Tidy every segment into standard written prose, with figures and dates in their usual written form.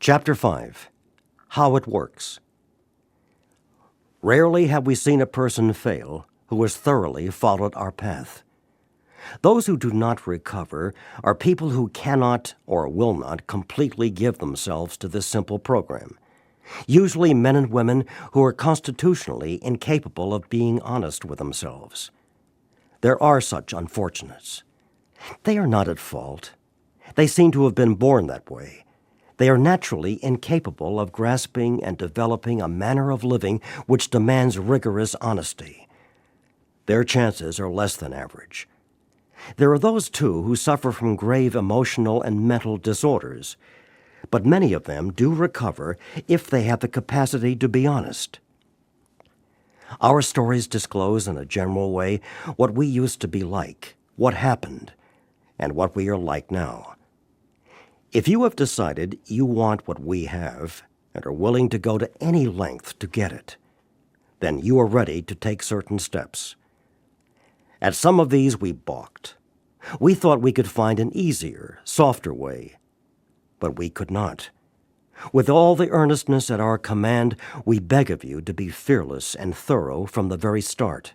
Chapter 5. How it works. Rarely have we seen a person fail who has thoroughly followed our path. Those who do not recover are people who cannot or will not completely give themselves to this simple program. Usually men and women who are constitutionally incapable of being honest with themselves. There are such unfortunates. They are not at fault. They seem to have been born that way. They are naturally incapable of grasping and developing a manner of living which demands rigorous honesty. Their chances are less than average. There are those, too, who suffer from grave emotional and mental disorders, but many of them do recover if they have the capacity to be honest. Our stories disclose in a general way what we used to be like, what happened, and what we are like now. If you have decided you want what we have and are willing to go to any length to get it, then you are ready to take certain steps. At some of these we balked. We thought we could find an easier, softer way, but we could not. With all the earnestness at our command, we beg of you to be fearless and thorough from the very start.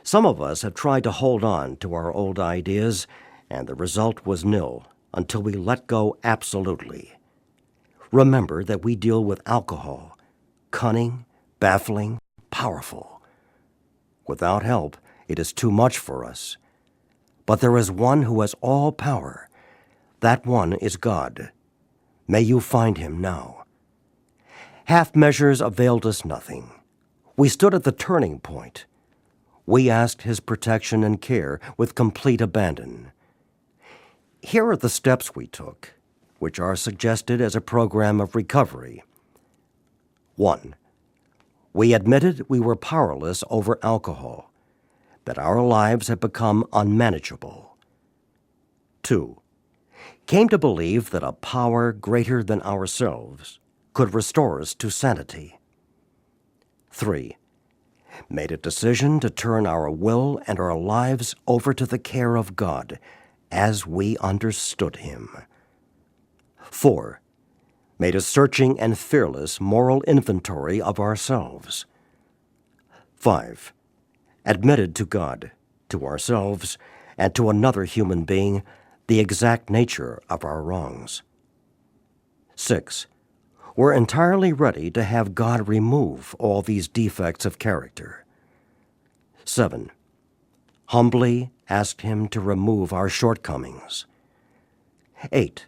Some of us have tried to hold on to our old ideas, and the result was nil until we let go absolutely. Remember that we deal with alcohol, cunning, baffling, powerful. Without help, it is too much for us. But there is one who has all power. That one is God. May you find him now. Half measures availed us nothing. We stood at the turning point. We asked his protection and care with complete abandon. Here are the steps we took, which are suggested as a program of recovery. 1. We admitted we were powerless over alcohol, that our lives had become unmanageable. 2. Came to believe that a power greater than ourselves could restore us to sanity. 3. Made a decision to turn our will and our lives over to the care of God as we understood him. 4. Made a searching and fearless moral inventory of ourselves. 5. Admitted to God, to ourselves, and to another human being the exact nature of our wrongs. 6. We're entirely ready to have God remove all these defects of character. 7. Humbly asked him to remove our shortcomings. 8.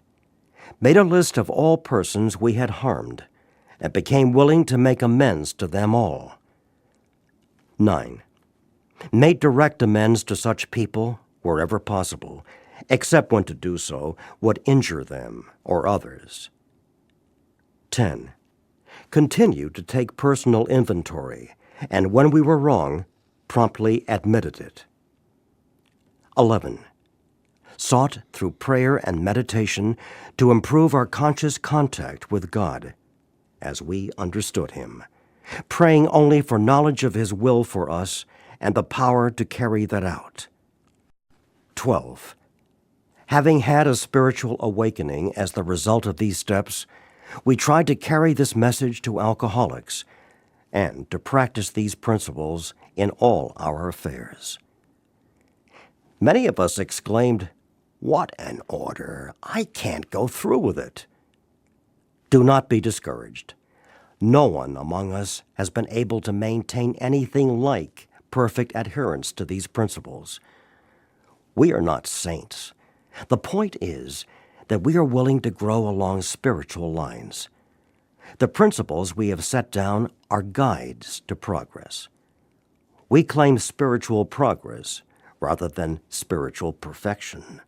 Made a list of all persons we had harmed and became willing to make amends to them all. 9. Made direct amends to such people wherever possible, except when to do so would injure them or others. 10. Continued to take personal inventory, and when we were wrong, promptly admitted it. 11. Sought through prayer and meditation to improve our conscious contact with God as we understood him, praying only for knowledge of his will for us and the power to carry that out. 12. Having had a spiritual awakening as the result of these steps, we tried to carry this message to alcoholics and to practice these principles in all our affairs. Many of us exclaimed, "What an order! I can't go through with it." Do not be discouraged. No one among us has been able to maintain anything like perfect adherence to these principles. We are not saints. The point is that we are willing to grow along spiritual lines. The principles we have set down are guides to progress. We claim spiritual progress rather than spiritual perfection.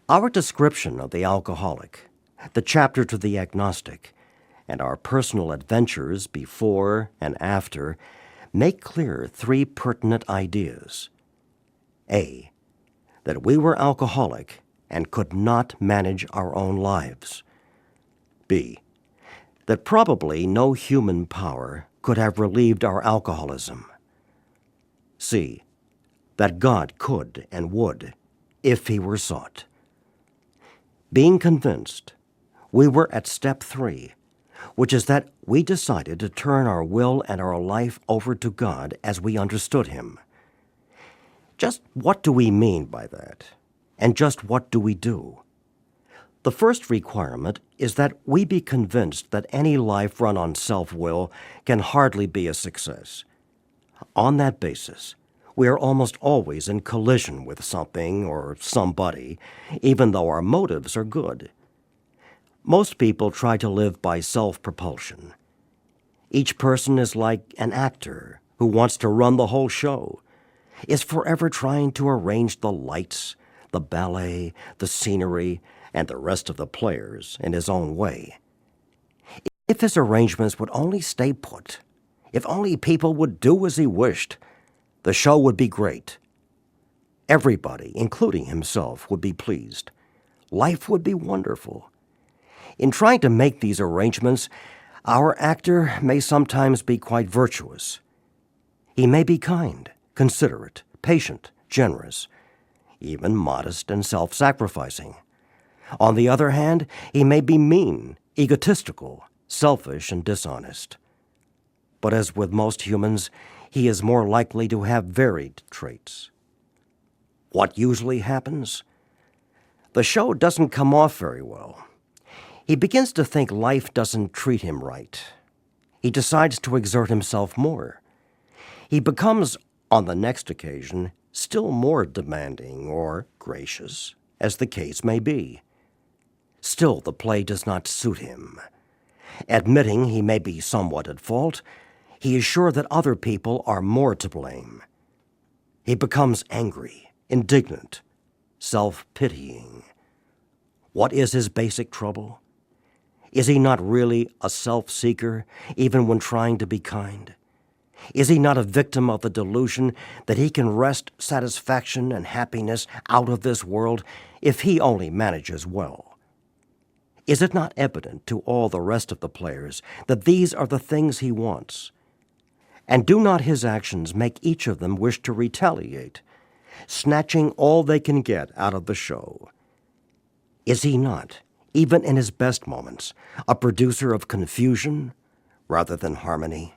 Our description of the alcoholic, the chapter to the agnostic, and our personal adventures before and after make clear three pertinent ideas. A. That we were alcoholic and could not manage our own lives. B. That probably no human power could have relieved our alcoholism. C. That God could and would, if he were sought. Being convinced, we were at step 3, which is that we decided to turn our will and our life over to God as we understood Him. Just what do we mean by that? And just what do we do? The first requirement is that we be convinced that any life run on self-will can hardly be a success. On that basis, we are almost always in collision with something or somebody, even though our motives are good. Most people try to live by self-propulsion. Each person is like an actor who wants to run the whole show, is forever trying to arrange the lights, the ballet, the scenery, and the rest of the players in his own way. If his arrangements would only stay put, if only people would do as he wished, the show would be great. Everybody, including himself, would be pleased. Life would be wonderful. In trying to make these arrangements, our actor may sometimes be quite virtuous. He may be kind, considerate, patient, generous, even modest and self-sacrificing. On the other hand, he may be mean, egotistical, selfish, and dishonest. But as with most humans, he is more likely to have varied traits. What usually happens? The show doesn't come off very well. He begins to think life doesn't treat him right. He decides to exert himself more. He becomes, on the next occasion, still more demanding or gracious, as the case may be. Still, the play does not suit him. Admitting he may be somewhat at fault, he is sure that other people are more to blame. He becomes angry, indignant, self-pitying. What is his basic trouble? Is he not really a self-seeker, even when trying to be kind? Is he not a victim of the delusion that he can wrest satisfaction and happiness out of this world if he only manages well? Is it not evident to all the rest of the players that these are the things he wants? And do not his actions make each of them wish to retaliate, snatching all they can get out of the show? Is he not, even in his best moments, a producer of confusion rather than harmony?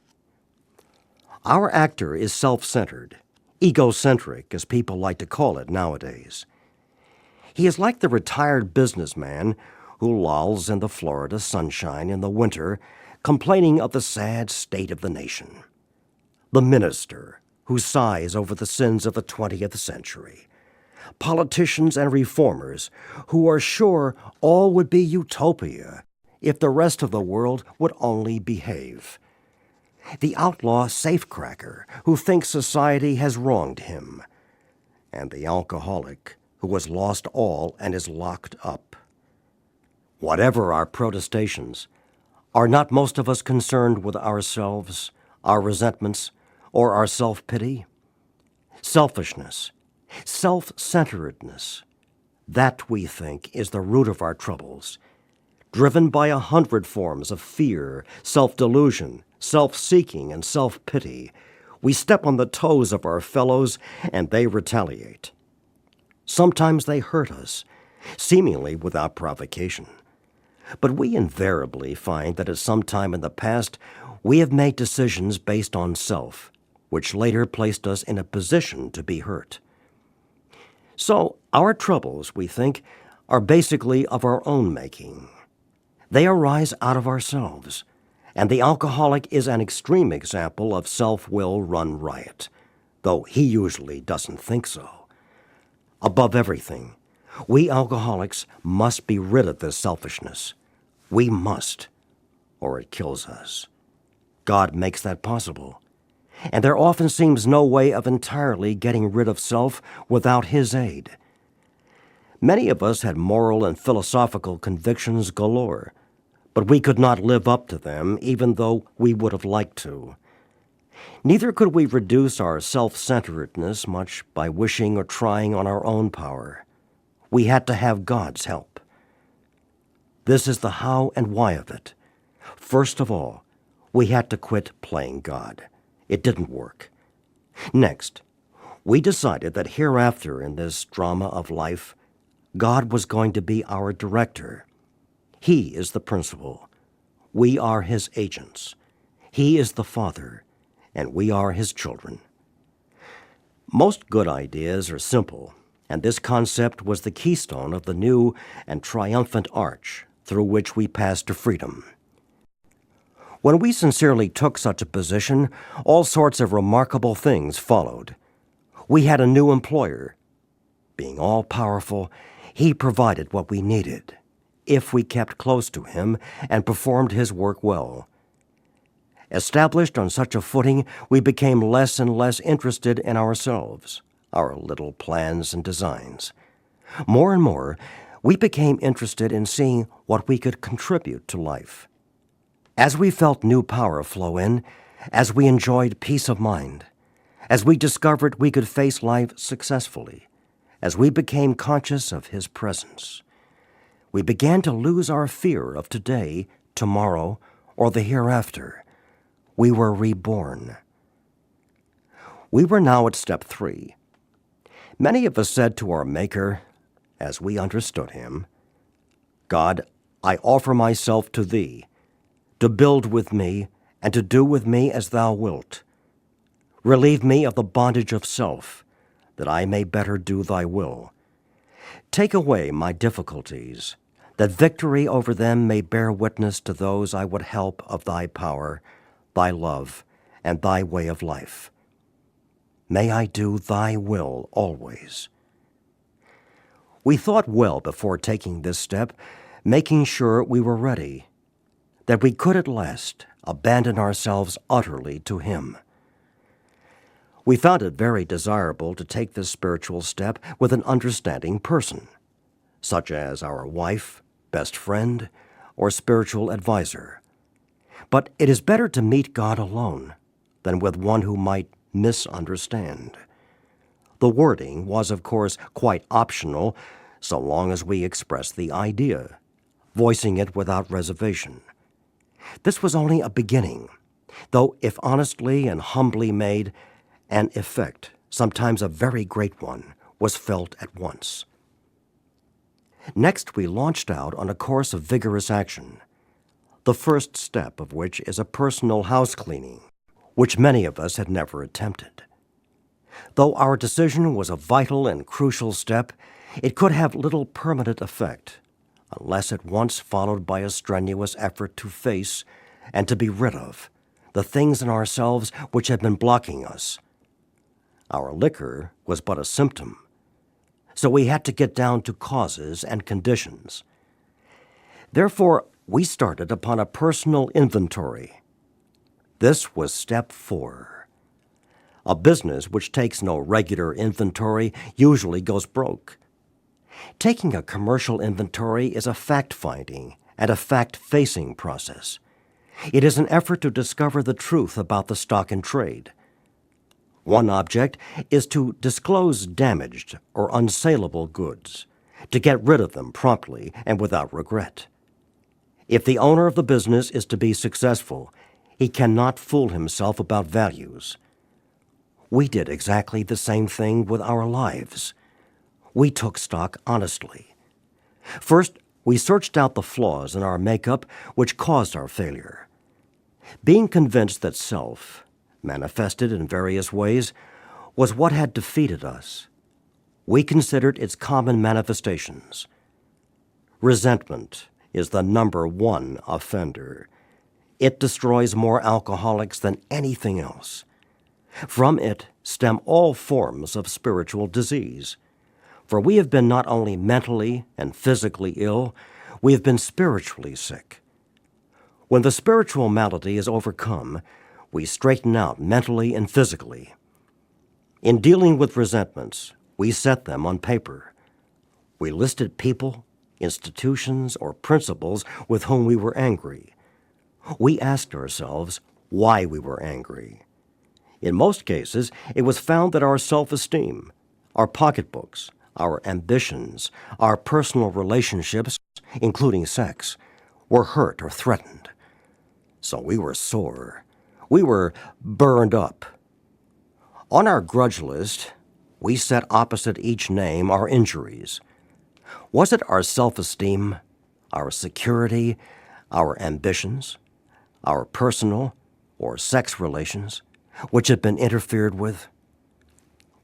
Our actor is self-centered, egocentric, as people like to call it nowadays. He is like the retired businessman who lolls in the Florida sunshine in the winter, complaining of the sad state of the nation. The minister who sighs over the sins of the 20th century. Politicians and reformers who are sure all would be utopia if the rest of the world would only behave. The outlaw safecracker who thinks society has wronged him. And the alcoholic who has lost all and is locked up. Whatever our protestations, are not most of us concerned with ourselves, our resentments, or our self-pity? Selfishness, self-centeredness, that, we think, is the root of our troubles, driven by 100 forms of fear, self-delusion, self-seeking, and self-pity. We step on the toes of our fellows, and they retaliate. Sometimes they hurt us, seemingly without provocation. But we invariably find that at some time in the past, we have made decisions based on self, which later placed us in a position to be hurt. So our troubles, we think, are basically of our own making. They arise out of ourselves, and the alcoholic is an extreme example of self-will run riot, though he usually doesn't think so. Above everything, we alcoholics must be rid of this selfishness. We must, or it kills us. God makes that possible, and there often seems no way of entirely getting rid of self without His aid. Many of us had moral and philosophical convictions galore, but we could not live up to them even though we would have liked to. Neither could we reduce our self-centeredness much by wishing or trying on our own power. We had to have God's help. This is the how and why of it. First of all, we had to quit playing God. It didn't work. Next, we decided that hereafter in this drama of life, God was going to be our director. He is the principal. We are His agents. He is the Father, and we are His children. Most good ideas are simple, and this concept was the keystone of the new and triumphant arch through which we pass to freedom. When we sincerely took such a position, all sorts of remarkable things followed. We had a new employer. Being all-powerful, He provided what we needed, if we kept close to Him and performed His work well. Established on such a footing, we became less and less interested in ourselves, our little plans and designs. More and more, we became interested in seeing what we could contribute to life. As we felt new power flow in, as we enjoyed peace of mind, as we discovered we could face life successfully, as we became conscious of His presence, we began to lose our fear of today, tomorrow, or the hereafter. We were reborn. We were now at step 3. Many of us said to our Maker, as we understood Him, God, I offer myself to Thee, to build with me and to do with me as Thou wilt. Relieve me of the bondage of self, that I may better do Thy will. Take away my difficulties, that victory over them may bear witness to those I would help of Thy power, Thy love, and Thy way of life. May I do Thy will always. We thought well before taking this step, making sure we were ready, that we could at last abandon ourselves utterly to Him. We found it very desirable to take this spiritual step with an understanding person, such as our wife, best friend, or spiritual advisor. But it is better to meet God alone than with one who might misunderstand. The wording was, of course, quite optional, so long as we expressed the idea, voicing it without reservation. This was only a beginning, though if honestly and humbly made, an effect, sometimes a very great one, was felt at once. Next, we launched out on a course of vigorous action, the first step of which is a personal house cleaning, which many of us had never attempted. Though our decision was a vital and crucial step, it could have little permanent effect unless at once followed by a strenuous effort to face and to be rid of the things in ourselves which had been blocking us. Our liquor was but a symptom, so we had to get down to causes and conditions. Therefore, we started upon a personal inventory. This was step 4. A business which takes no regular inventory usually goes broke. Taking a commercial inventory is a fact-finding and a fact-facing process. It is an effort to discover the truth about the stock in trade. One object is to disclose damaged or unsaleable goods, to get rid of them promptly and without regret. If the owner of the business is to be successful, he cannot fool himself about values. We did exactly the same thing with our lives. We took stock honestly. First, we searched out the flaws in our makeup which caused our failure. Being convinced that self, manifested in various ways, was what had defeated us, we considered its common manifestations. Resentment is the number 1 offender. It destroys more alcoholics than anything else. From it stem all forms of spiritual disease. For we have been not only mentally and physically ill, we have been spiritually sick. When the spiritual malady is overcome, we straighten out mentally and physically. In dealing with resentments, we set them on paper. We listed people, institutions, or principles with whom we were angry. We asked ourselves why we were angry. In most cases, it was found that our self-esteem, our pocketbooks, our ambitions, our personal relationships, including sex, were hurt or threatened. So we were sore. We were burned up. On our grudge list, we set opposite each name our injuries. Was it our self-esteem, our security, our ambitions, our personal or sex relations, which had been interfered with.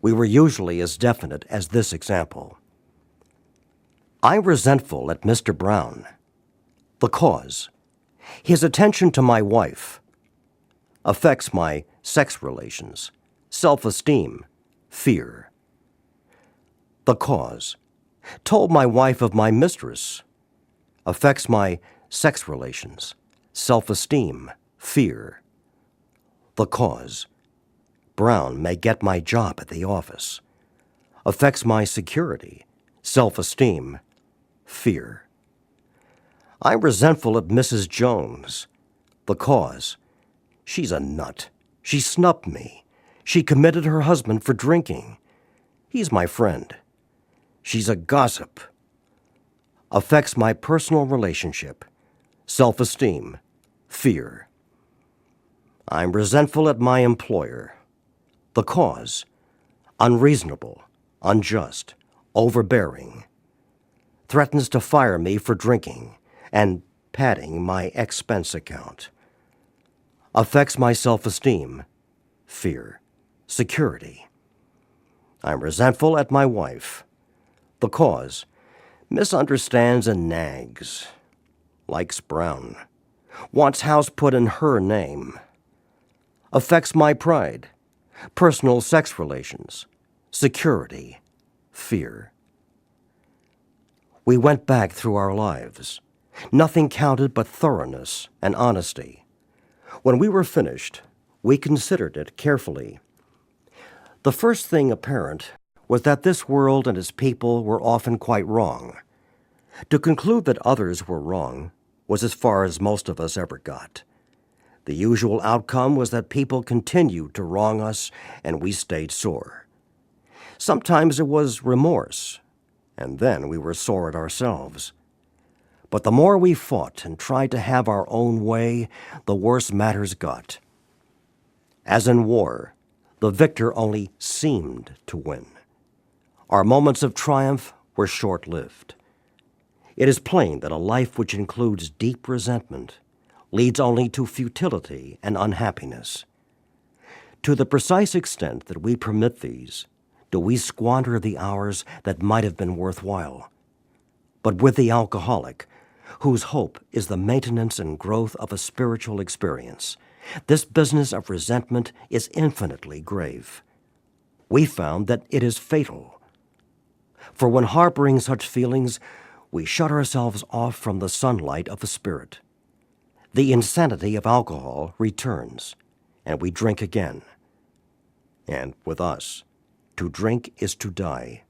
We were usually as definite as this example. I'm resentful at Mr. Brown. The cause: his attention to my wife affects my sex relations, self-esteem, fear. The cause: told my wife of my mistress affects my sex relations, self-esteem, fear. The cause: Brown may get my job at the office affects my security, self-esteem, fear. I'm resentful at Mrs. Jones. The cause: she's a nut. She snubbed me. She committed her husband for drinking. He's my friend. She's a gossip. Affects my personal relationship, self-esteem, fear. I'm resentful at my employer. The cause: unreasonable, unjust, overbearing. Threatens to fire me for drinking and padding my expense account. Affects my self-esteem, fear, security. I'm resentful at my wife. The cause: misunderstands and nags. Likes Brown. Wants house put in her name. Affects my pride, personal sex relations, security, fear. We went back through our lives. Nothing counted but thoroughness and honesty. When we were finished, we considered it carefully. The first thing apparent was that this world and its people were often quite wrong. To conclude that others were wrong was as far as most of us ever got. The usual outcome was that people continued to wrong us, and we stayed sore. Sometimes it was remorse, and then we were sore at ourselves. But the more we fought and tried to have our own way, the worse matters got. As in war, the victor only seemed to win. Our moments of triumph were short-lived. It is plain that a life which includes deep resentment leads only to futility and unhappiness. To the precise extent that we permit these, do we squander the hours that might have been worthwhile. But with the alcoholic, whose hope is the maintenance and growth of a spiritual experience, this business of resentment is infinitely grave. We found that it is fatal. For when harboring such feelings, we shut ourselves off from the sunlight of the Spirit. The insanity of alcohol returns, and we drink again. And with us, to drink is to die.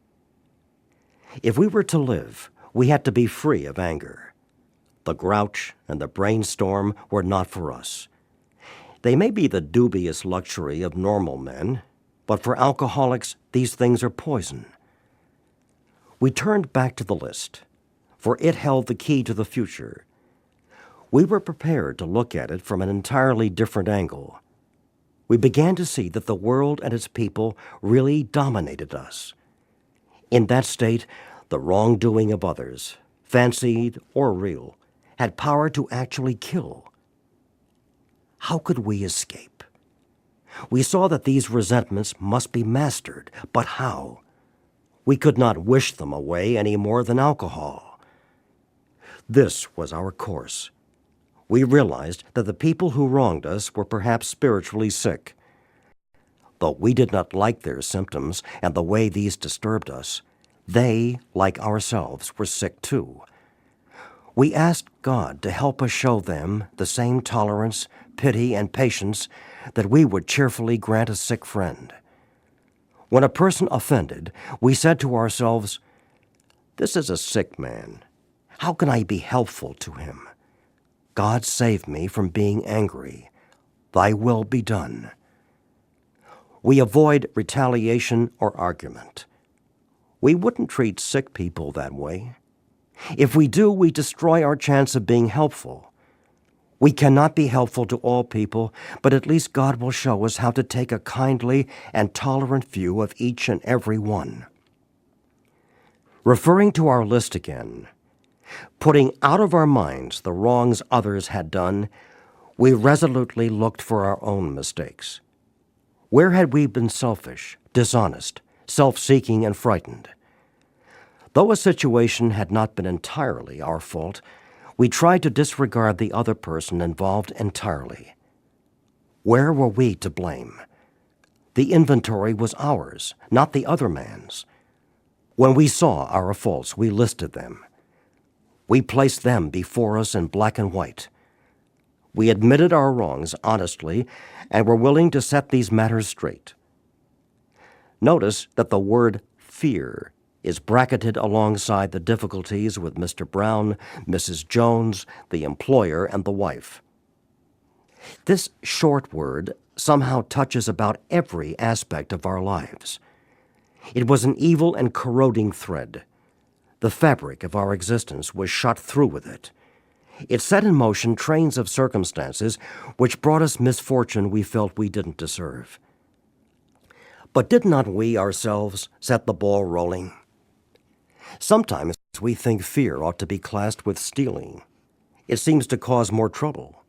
If we were to live, we had to be free of anger. The grouch and the brainstorm were not for us. They may be the dubious luxury of normal men, but for alcoholics, these things are poison. We turned back to the list, for it held the key to the future. We were prepared to look at it from an entirely different angle. We began to see that the world and its people really dominated us. In that state, the wrongdoing of others, fancied or real, had power to actually kill. How could we escape? We saw that these resentments must be mastered, but how? We could not wish them away any more than alcohol. This was our course. We realized that the people who wronged us were perhaps spiritually sick. Though we did not like their symptoms and the way these disturbed us, they, like ourselves, were sick too. We asked God to help us show them the same tolerance, pity, and patience that we would cheerfully grant a sick friend. When a person offended, we said to ourselves, "This is a sick man. How can I be helpful to him? God save me from being angry. Thy will be done." We avoid retaliation or argument. We wouldn't treat sick people that way. If we do, we destroy our chance of being helpful. We cannot be helpful to all people, but at least God will show us how to take a kindly and tolerant view of each and every one. Referring to our list again, Putting out of our minds the wrongs others had done, we resolutely looked for our own mistakes. Where had we been selfish, dishonest, self-seeking, and frightened? Though a situation had not been entirely our fault, we tried to disregard the other person involved entirely. Where were we to blame? The inventory was ours, not the other man's. When we saw our faults, we listed them. We placed them before us in black and white. We admitted our wrongs honestly and were willing to set these matters straight. Notice that the word fear is bracketed alongside the difficulties with Mr. Brown, Mrs. Jones, the employer, and the wife. This short word somehow touches about every aspect of our lives. It was an evil and corroding thread. The fabric of our existence was shot through with it. It set in motion trains of circumstances which brought us misfortune we felt we didn't deserve. But did not we ourselves set the ball rolling? Sometimes we think fear ought to be classed with stealing. It seems to cause more trouble.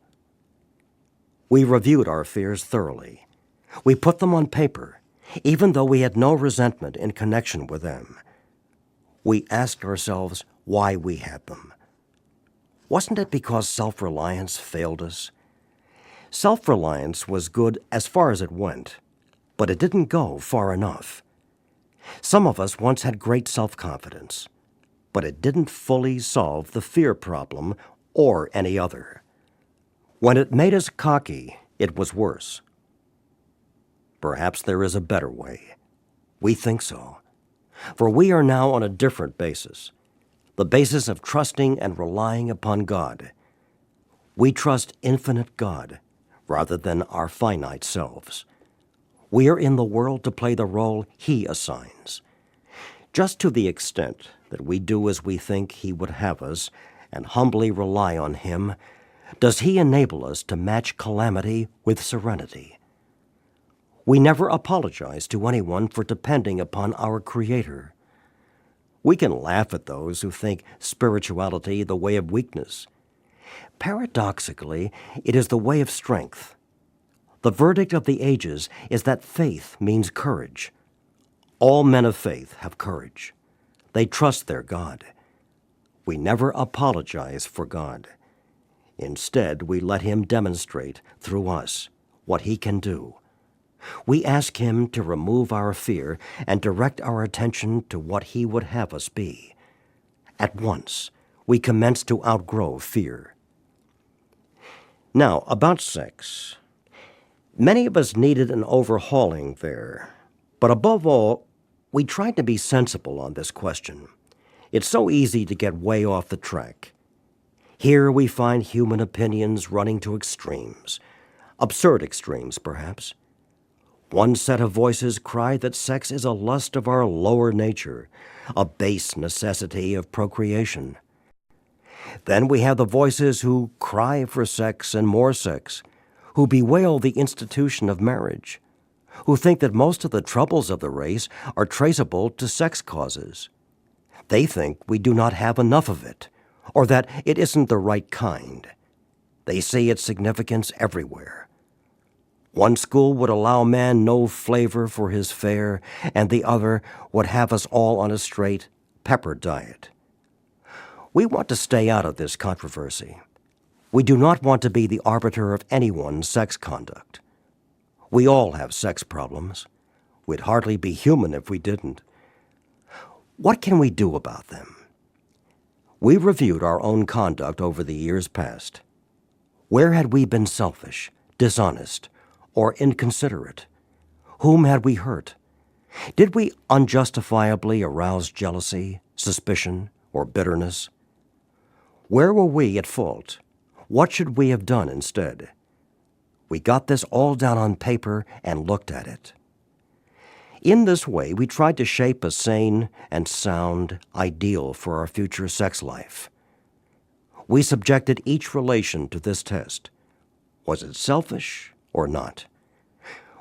We reviewed our fears thoroughly. We put them on paper, even though we had no resentment in connection with them. We asked ourselves why we had them. Wasn't it because self-reliance failed us? Self-reliance was good as far as it went, but it didn't go far enough. Some of us once had great self-confidence, but it didn't fully solve the fear problem or any other. When it made us cocky, it was worse. Perhaps there is a better way. We think so. For we are now on a different basis, the basis of trusting and relying upon God. We trust infinite God rather than our finite selves. We are in the world to play the role He assigns. Just to the extent that we do as we think He would have us and humbly rely on Him, does He enable us to match calamity with serenity. We never apologize to anyone for depending upon our Creator. We can laugh at those who think spirituality the way of weakness. Paradoxically, it is the way of strength. The verdict of the ages is that faith means courage. All men of faith have courage. They trust their God. We never apologize for God. Instead, we let Him demonstrate through us what He can do. We ask Him to remove our fear and direct our attention to what He would have us be. At once, we commence to outgrow fear. Now, about sex. Many of us needed an overhauling there, but above all, we tried to be sensible on this question. It's so easy to get way off the track. Here we find human opinions running to extremes, absurd extremes, perhaps. One set of voices cry that sex is a lust of our lower nature, a base necessity of procreation. Then we have the voices who cry for sex and more sex, who bewail the institution of marriage, who think that most of the troubles of the race are traceable to sex causes. They think we do not have enough of it, or that it isn't the right kind. They see its significance everywhere. One school would allow man no flavor for his fare, and the other would have us all on a straight pepper diet. We want to stay out of this controversy. We do not want to be the arbiter of anyone's sex conduct. We all have sex problems. We'd hardly be human if we didn't. What can we do about them? We reviewed our own conduct over the years past. Where had we been selfish, dishonest, or inconsiderate? Whom had we hurt? Did we unjustifiably arouse jealousy, suspicion, or bitterness? Where were we at fault? What should we have done instead? We got this all down on paper and looked at it. In this way, we tried to shape a sane and sound ideal for our future sex life. We subjected each relation to this test. Was it selfish or not?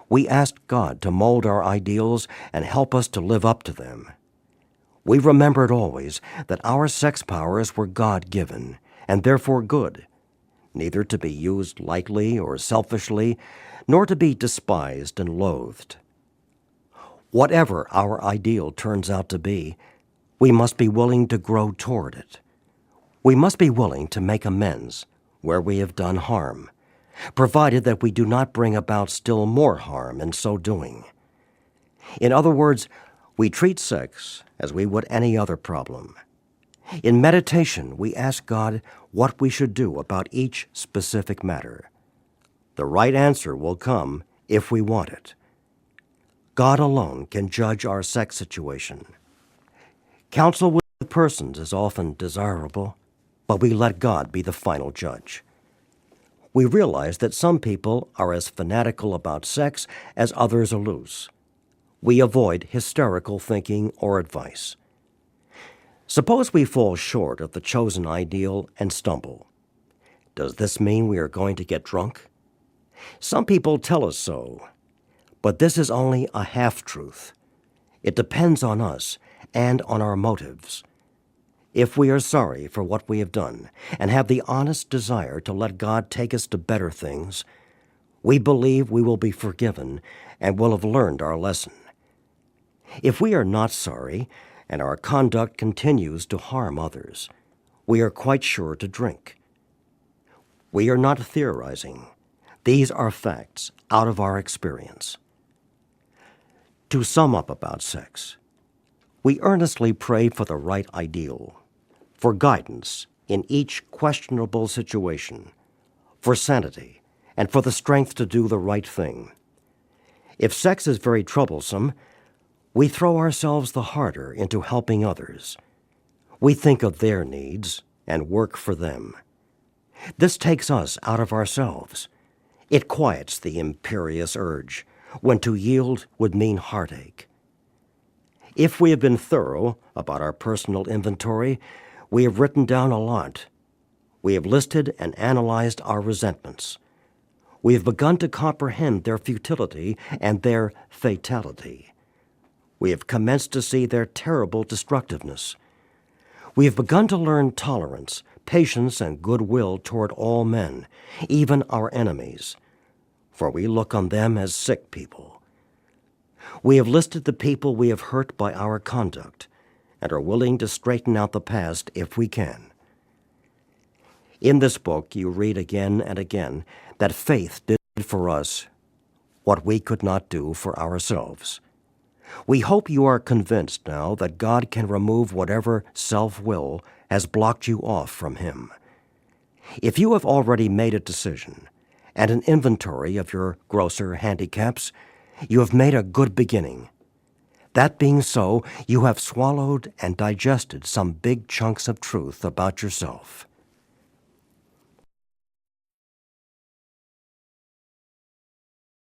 We asked God to mold our ideals and help us to live up to them. We remembered always that our sex powers were God-given and therefore good, neither to be used lightly or selfishly, nor to be despised and loathed. Whatever our ideal turns out to be, we must be willing to grow toward it. We must be willing to make amends where we have done harm, provided that we do not bring about still more harm in so doing. In other words, we treat sex as we would any other problem. In meditation, we ask God what we should do about each specific matter. The right answer will come if we want it. God alone can judge our sex situation. Counsel with persons is often desirable, but we let God be the final judge. We realize that some people are as fanatical about sex as others are loose. We avoid hysterical thinking or advice. Suppose we fall short of the chosen ideal and stumble. Does this mean we are going to get drunk? Some people tell us so, but this is only a half-truth. It depends on us and on our motives. If we are sorry for what we have done and have the honest desire to let God take us to better things, we believe we will be forgiven and will have learned our lesson. If we are not sorry and our conduct continues to harm others, we are quite sure to drink. We are not theorizing. These are facts out of our experience. To sum up about sex, we earnestly pray for the right ideal, for guidance in each questionable situation, for sanity, and for the strength to do the right thing. If sex is very troublesome, we throw ourselves the harder into helping others. We think of their needs and work for them. This takes us out of ourselves. It quiets the imperious urge, when to yield would mean heartache. If we have been thorough about our personal inventory, we have written down a lot. We have listed and analyzed our resentments. We have begun to comprehend their futility and their fatality. We have commenced to see their terrible destructiveness. We have begun to learn tolerance, patience, and goodwill toward all men, even our enemies, for we look on them as sick people. We have listed the people we have hurt by our conduct and are willing to straighten out the past if we can. In this book, you read again and again that faith did for us what we could not do for ourselves. We hope you are convinced now that God can remove whatever self-will has blocked you off from Him. If you have already made a decision and an inventory of your grosser handicaps, you have made a good beginning. That being so, you have swallowed and digested some big chunks of truth about yourself.